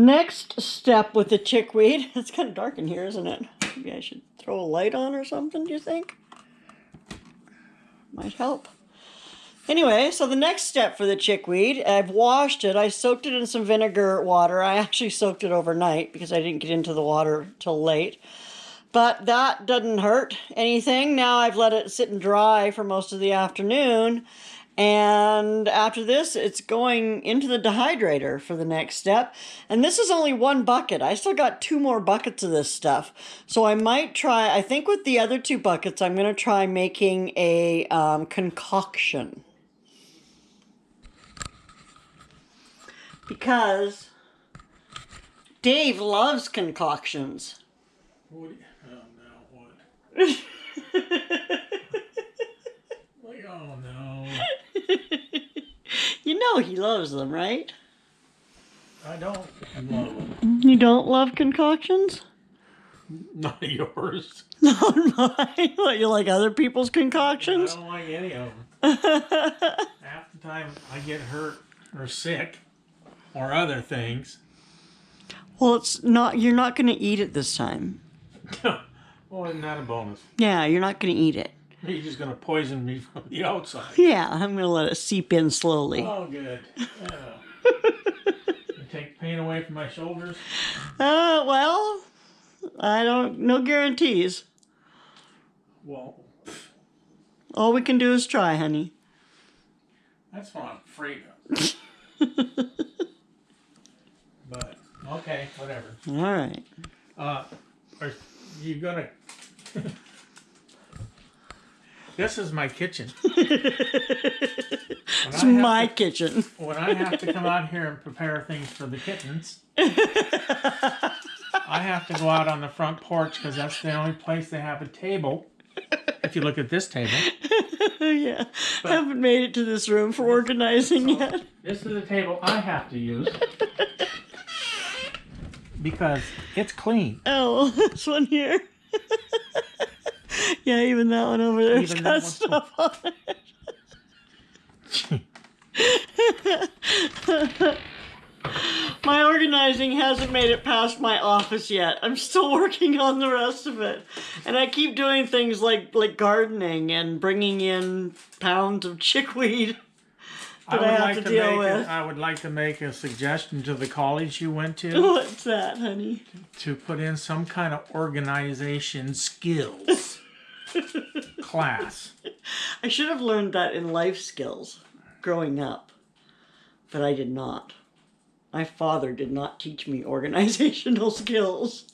Next step with the chickweed. It's kind of dark in here, isn't it? Maybe I should throw a light on or something, do you think? Might help. Anyway, so the next step for the chickweed, I've washed it. I soaked it in some vinegar water. I actually soaked it overnight because I didn't get into the water till late. But that doesn't hurt anything. Now I've let it sit and dry for most of the afternoon. And after this, it's going into the dehydrator for the next step. And this is only one bucket. I still got 2 more buckets of this stuff. So I might try, I think with the other 2 buckets, I'm going to try making a concoction. Because Dave loves concoctions. What? Oh no! What? Like, oh no! You know he loves them, right? I don't love them. You don't love concoctions? Not yours. Not mine. What, you like other people's concoctions? I don't like any of them. Half the time I get hurt or sick or other things. Well, it's not. You're not going to eat it this time. Well, isn't that a bonus? Yeah, you're not going to eat it. You're just going to poison me from the outside. Yeah, I'm going to let it seep in slowly. Oh, good. You take pain away from my shoulders? Well, I don't. No guarantees. Well, All we can do is try, honey. that's what I'm afraid of. But, okay, whatever. All right. Are you gonna... This is my kitchen. It's my kitchen. When I have to come out here and prepare things for the kittens, I have to go out on the front porch because that's the only place they have a table. If you look at this table. Yeah. I haven't made it to this room for organizing yet. This is the table I have to use. Because it's clean. Oh, this one here. Yeah, even that one over there's Even got that stuff on it. My organizing hasn't made it past my office yet. I'm still working on the rest of it. And I keep doing things like gardening and bringing in pounds of chickweed that I have to deal with. I would like to make a suggestion to the college you went to. What's that, honey? To put in some kind of organization skills class. I should have learned that in life skills growing up, but I did not. My father did not teach me organizational skills.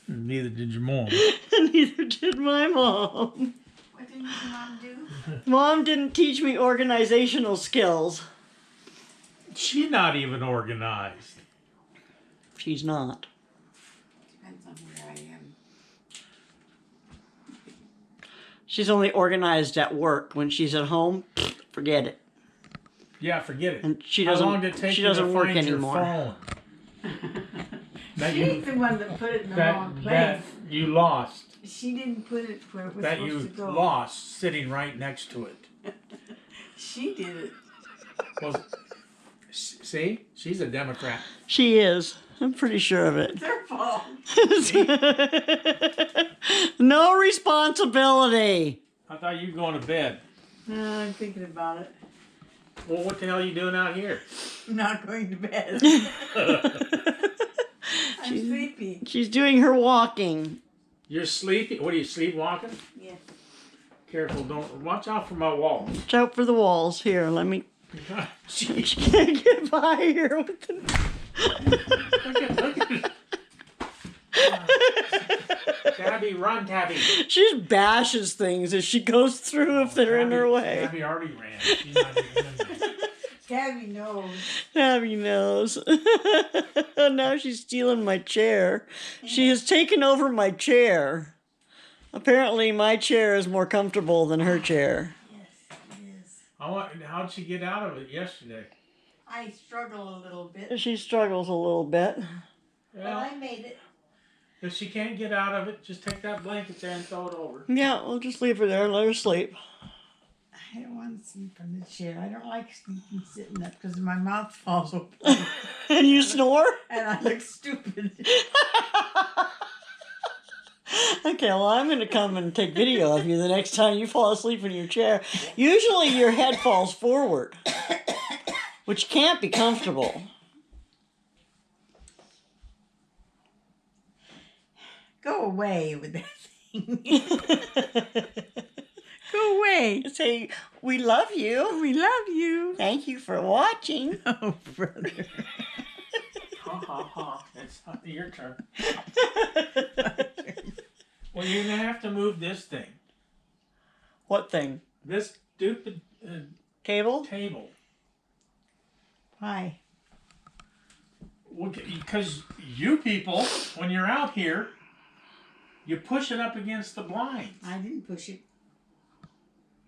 Neither did your mom. Neither did my mom. What did your mom do? Mom didn't teach me organizational skills. She's not even organized. She's not. Depends on where I am. She's only organized at work. When she's at home, forget it. Yeah, forget it. And she How doesn't. long did it take She you doesn't to work find anymore. Your phone? that She's you the one that put it in the wrong place. that you lost. She didn't put it where it was That supposed you to go. lost sitting right next to it. She did it. Was see? She's a Democrat. She is. I'm pretty sure of it. It's her fault. No responsibility. I thought you were going to bed. No, I'm thinking about it. Well, what the hell are you doing out here? I'm not going to bed. I'm sleepy. She's doing her walking. You're sleepy? What are you, sleepwalking? Yeah. Careful, don't... Watch out for my wall. Watch out for the walls. Here, let me... Jeez. She can't get by here with the... Look at it. Tabby, run, Tabby. She just bashes things as she goes through if they're in her way. Tabby already ran. She's not even in there. Gabby knows. Abby knows. Now she's stealing my chair. She has taken over my chair. Apparently my chair is more comfortable than her chair. Yes, it is. How'd she get out of it yesterday? I struggle a little bit, She struggles a little bit. but I made it. If she can't get out of it, just take that blanket there and throw it over. Yeah, we'll just leave her there and let her sleep. I don't want to sleep on the chair. I don't like sleeping sitting up because my mouth falls open And you snore? and I look stupid. Okay, well, I'm going to come and take video of you the next time you fall asleep in your chair. Usually your head falls forward, which can't be comfortable. Go away with that thing. Go away. Say, we love you. We love you. Thank you for watching. Oh, brother. Ha ha ha. It's your turn. Well, you're going to have to move this thing. What thing? This stupid Table? table. Why? Because you people, when you're out here, you push it up against the blinds. I didn't push it.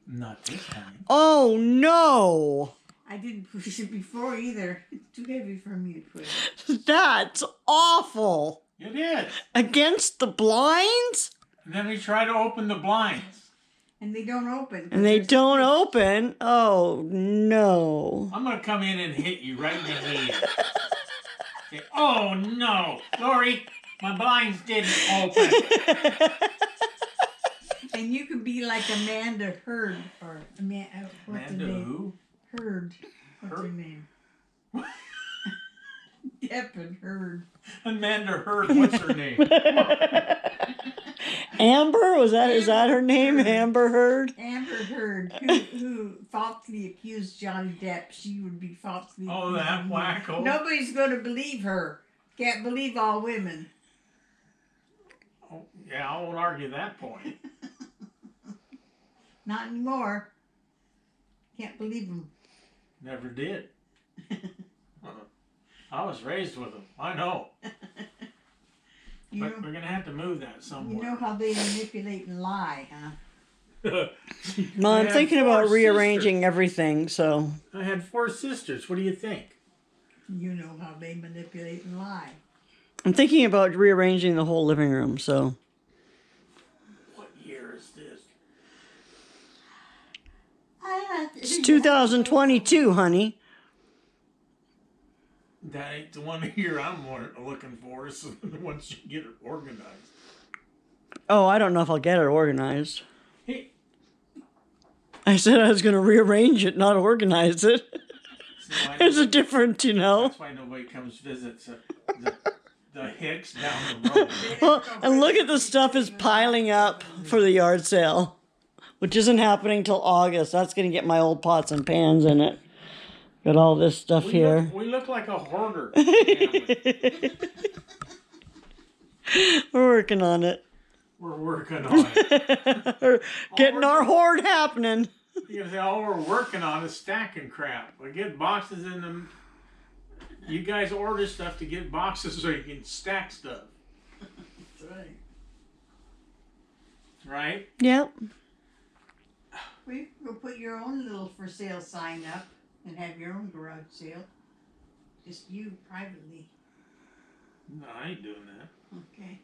Not this time. Oh, no. I didn't push it before either. It's too heavy for me to push. That's awful. You did. Against the blinds? And then we try to open the blinds. And they don't open. And they don't open? Oh, no. I'm going to come in and hit you right in the head. Say, oh, no. Lorrie, my blinds didn't open. And you could be like Amanda Heard or what's her Amanda name? who? Heard. What's her name? Deppin Heard. Amanda Heard. What's her name? Amber? Is that her name? Amber Heard? Amber Heard, who falsely accused Johnny Depp. She would be falsely Oh, accused that of him. wacko. Nobody's going to believe her. Can't believe all women. Oh, yeah, I won't argue that point. Not anymore. Can't believe them. Never did. I was raised with them. I know. You But know, we're going to have to move that you somewhere. know how they manipulate and lie, huh? Well, I'm I had thinking about 4 rearranging sisters. everything, so. I had 4 sisters. What do you think? You know how they manipulate and lie. I'm thinking about rearranging the whole living room, so. What year is this? It's 2022, honey. That ain't the one year I'm looking for. Is once you get it organized. Oh, I don't know if I'll get it organized. Hey, I said I was going to rearrange it, not organize it. see why There's a nobody- difference, you know. That's why nobody comes visits the Hicks down the road. Well, and look at the stuff is piling up for the yard sale, which isn't happening till August. That's going to get my old pots and pans in it. Got all this stuff here. We look like a hoarder family. We're working on it. We're working on it. We're getting our hoard happening. Because all we're working on is stacking crap. We get boxes in them. You guys order stuff to get boxes so you can stack stuff. That's right. Right? Yep. We will put your own little for sale sign up and have your own garage sale. Just you privately. No, I ain't doing that. Okay.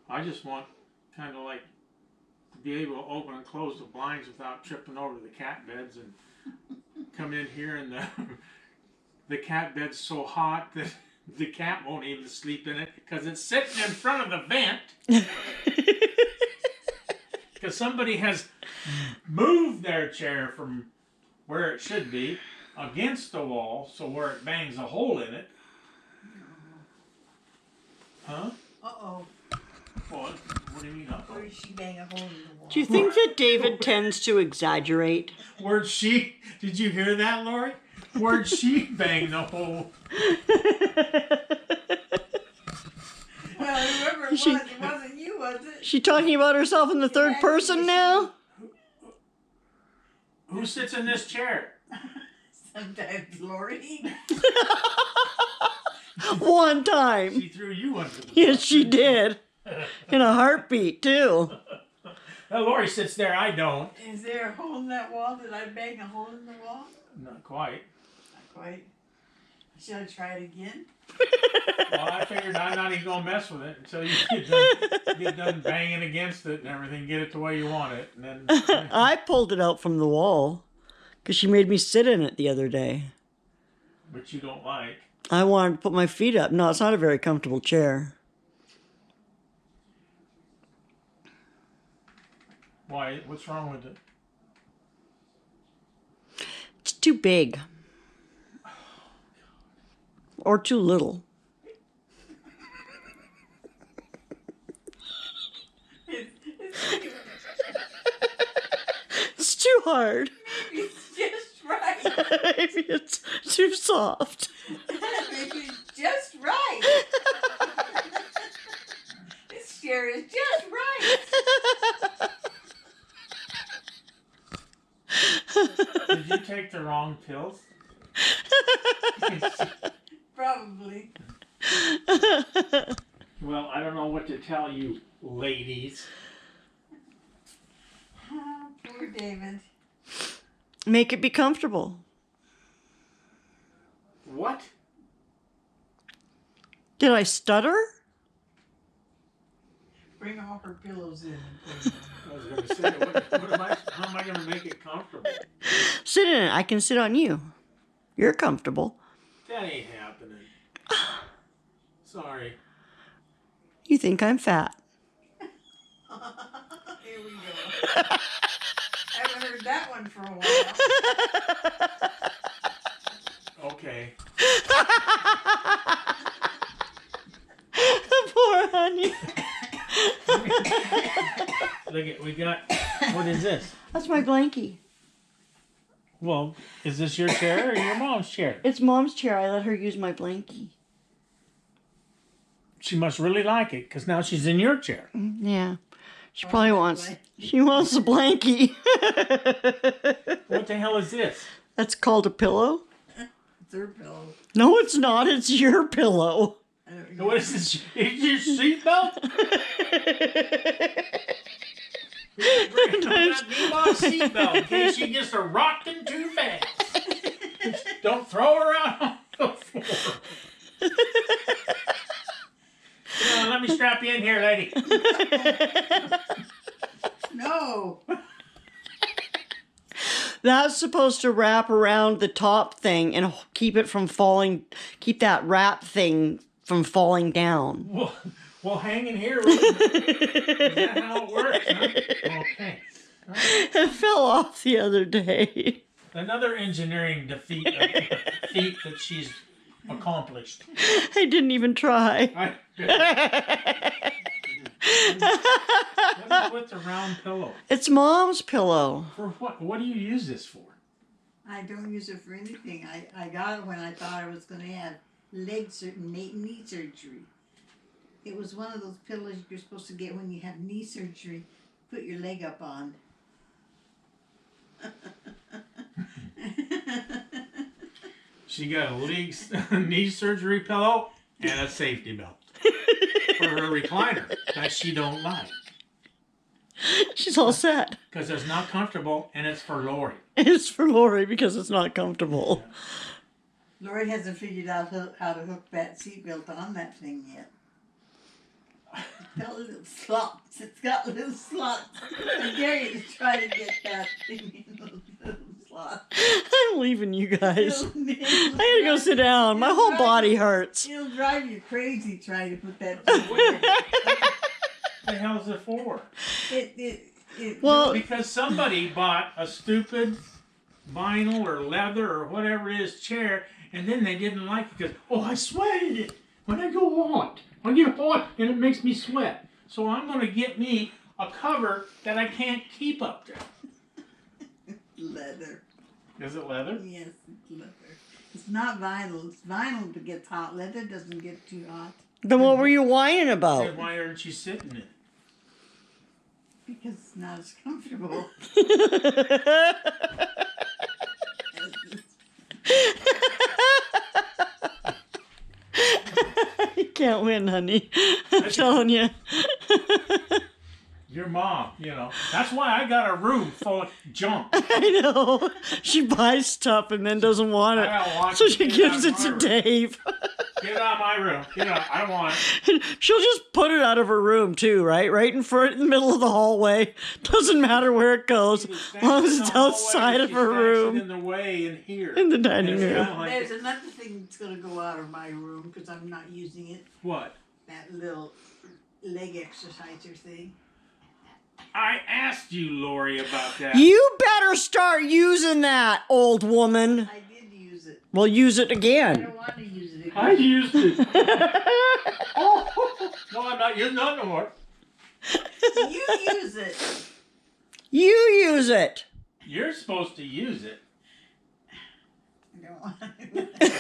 I just want kind of like to be able to open and close the blinds without tripping over the cat beds and come in here and the cat bed's so hot that the cat won't even sleep in it because it's sitting in front of the vent. Because somebody has moved their chair from where it should be against the wall so where it bangs a hole in it. Huh? Uh-oh. What? What do you mean? Where did she bang a hole in the wall? Do you think that David tends to exaggerate? Where'd she? Did you hear that, Lorrie? Where'd she bang the hole? Well, whoever it was, it wasn't you, was it? She talking about herself in the third Yeah, person she- now? Who sits in this chair? Sometimes Lorrie. One time. She threw you under the Yes, bus. she did. In a heartbeat, too. Well, Lorrie sits there. I don't. Is there a hole in that wall? Did I bang a hole in the wall? Not quite. Not quite. Should I try it again? Well, I figured I'm not even gonna mess with it until you get done banging against it and everything, get it the way you want it, and then. I pulled it out from the wall because she made me sit in it the other day. Which you don't like. I wanted to put my feet up. No, it's not a very comfortable chair. Why? What's wrong with it? It's too big. Or too little. It's too hard. Maybe it's just right. Maybe it's too soft. Maybe it's just right. This chair is just right. Did you take the wrong pills? Probably. Well, I don't know what to tell you, ladies. Oh, poor David. Make it be comfortable. What? Did I stutter? Bring all her pillows in. I was going to say, how am I going to make it comfortable? Sit in it. I can sit on you. You're comfortable. That ain't happening. Sorry. You think I'm fat. Here we go. I haven't heard that one for a while. Okay. Poor honey. Look at, we got, what is this? That's my blankie. Well, is this your chair or your mom's chair? It's Mom's chair. I let her use my blankie. She must really like it, because now she's in your chair. Yeah. She probably wants... She wants a blankie. What the hell is this? That's called a pillow? It's her pillow. No, it's not. It's your pillow. I don't know. What is this? Is your seatbelt? Bring that MeMaw seatbelt in case she gets a rocking too fast. Don't throw her out on the floor. Come on, let me strap you in here, lady. No. That's supposed to wrap around the top thing and keep it from falling... Keep that wrap thing from falling down. Well, hang in here. Is that how it works? Huh? Okay. It fell off the other day. Another engineering feat that she's accomplished. I didn't even try. What is with the round pillow? It's Mom's pillow. For what? What do you use this for? I don't use it for anything. I got it when I thought I was going to have knee surgery. It was one of those pillows you're supposed to get when you have knee surgery. Put your leg up on. She got a knee surgery pillow and a safety belt for her recliner that she don't like. She's all set. Because it's not comfortable and it's for Lorrie. It's for Lorrie because it's not comfortable. Lorrie hasn't figured out how to hook that seatbelt on that thing yet. It's got little slots. It's got little slots. I dare you to try to get that thing in those little slots. I'm leaving you guys. I gotta go sit down. My whole body hurts. It'll drive you crazy trying to put that thing in. What the hell's it for? Well, Because somebody bought a stupid vinyl or leather or whatever it is chair, and then they didn't like it because, oh, I sweated it. When I go hot, I get hot and it makes me sweat. So I'm going to get me a cover that I can't keep up there. Leather. Is it leather? Yes, it's leather. It's not vinyl. It's vinyl that gets hot. Leather doesn't get too hot. then what were you whining about? Then why aren't you sitting in it? Because it's not as comfortable. You can't win, honey. I'm telling you. Your mom, you know. That's why I got a room full of junk. I know. She buys stuff and then doesn't want I don't want it. So it. she Get gives out it of to my room. Dave. Get out of my room. Get out. I don't want it. She'll just put it out of her room too, right? Right in front, in the middle of the hallway. Doesn't matter where it goes, Either as stacks long it as in it's the hallway or outside of she her stacks it room. in the way in here. In the dining It's room. kinda like There's another thing that's gonna go out of my room because I'm not using it. what? That little leg exerciser thing. I asked you, Lorrie, about that. You better start using that, old woman. I did use it. Well, use it I again. don't want to use it again. I used it. Oh, no, I'm not using that no more. You use it. You use it. You're supposed to use it. I don't want to.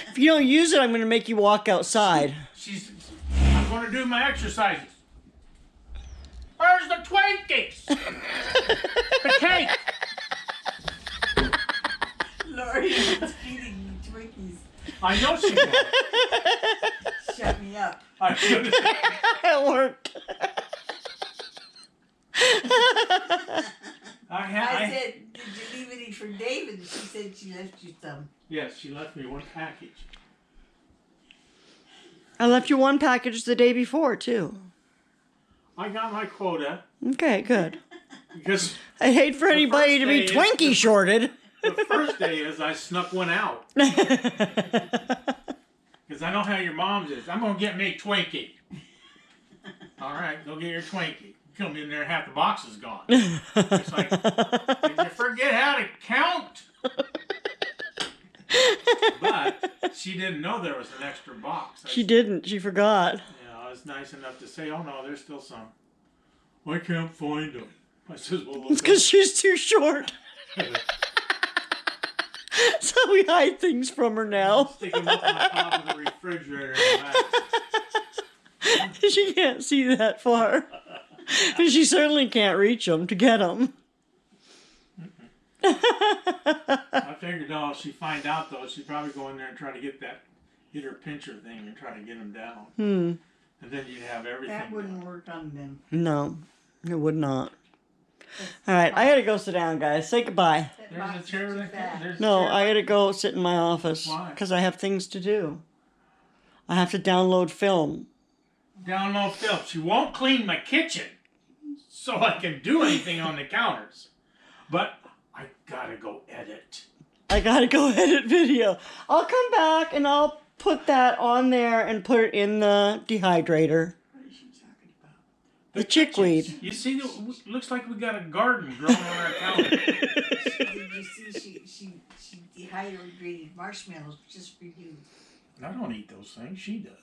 If you don't use it, I'm going to make you walk outside. I'm going to do my exercises. Where's the Twinkies? The cake. Lorrie was feeding me Twinkies. I know she was. Shut me up. I should have. It worked. I said, did you leave any for David? She said she left you some. Yes, she left me one package. I left you one package the day before, too. I got my quota Okay, good. because I hate for anybody to be first day is Twinkie shorted. the first day is I snuck one out. Because I know how your mom's is. I'm going to get me a Twinkie. All right, go get your Twinkie. Come in there, half the box is gone. It's like, did you forget how to count? But she didn't know there was an extra box. She didn't. She forgot. You know, I was nice enough to say, oh no, there's still some. I can't find them. I says, well, It's because she's too short. So we hide things from her now. Stick them up on top of the refrigerator in the back. She can't see that far. And she certainly can't reach them to get them. I figured, oh, if she find out though, she'd probably go in there and try to get her pincher thing and try to get them down. And then you'd have everything. That wouldn't work on them. No, it would not. All right, I gotta go sit down, guys. Say goodbye. That There's box a is chair too there. fat. There's a No, chair. I gotta go sit in my office. Why? Because I have things to do. I have to download film. Download film. She won't clean my kitchen so I can do anything on the counters. But I gotta go edit. I gotta go edit video. I'll come back and I'll put that on there and put it in the dehydrator. What is she talking about? The chickweed. You see, looks like we got a garden growing on our counter. Did you see she dehydrated marshmallows just for you? I don't eat those things. She does.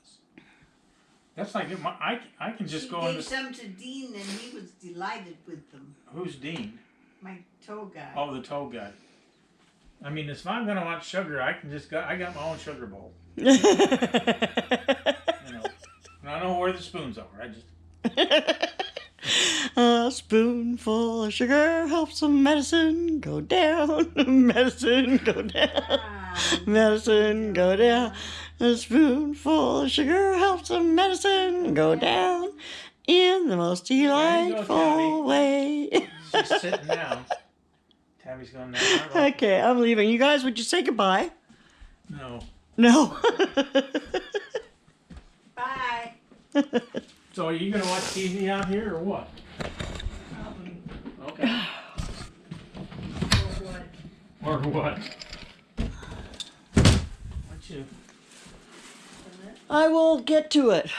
That's like I can just She go gave into. some to Dean and he was delighted with them. Who's Dean? My toe guy. Oh, the toe guy. I mean, if I'm gonna want sugar, I got my own sugar bowl. You know, and I know where the spoons are. I just. A spoonful of sugar helps some medicine go down. Medicine go down. Medicine go down. A spoonful of sugar helps some medicine go down in the most Tabby. delightful way. She's sitting down. Tabby's going down. Okay, I'm leaving. You guys, would you say goodbye? No. No. Bye. So are you gonna watch TV out here or what? Probably. Okay. Or what? Or what? What you? I will get to it.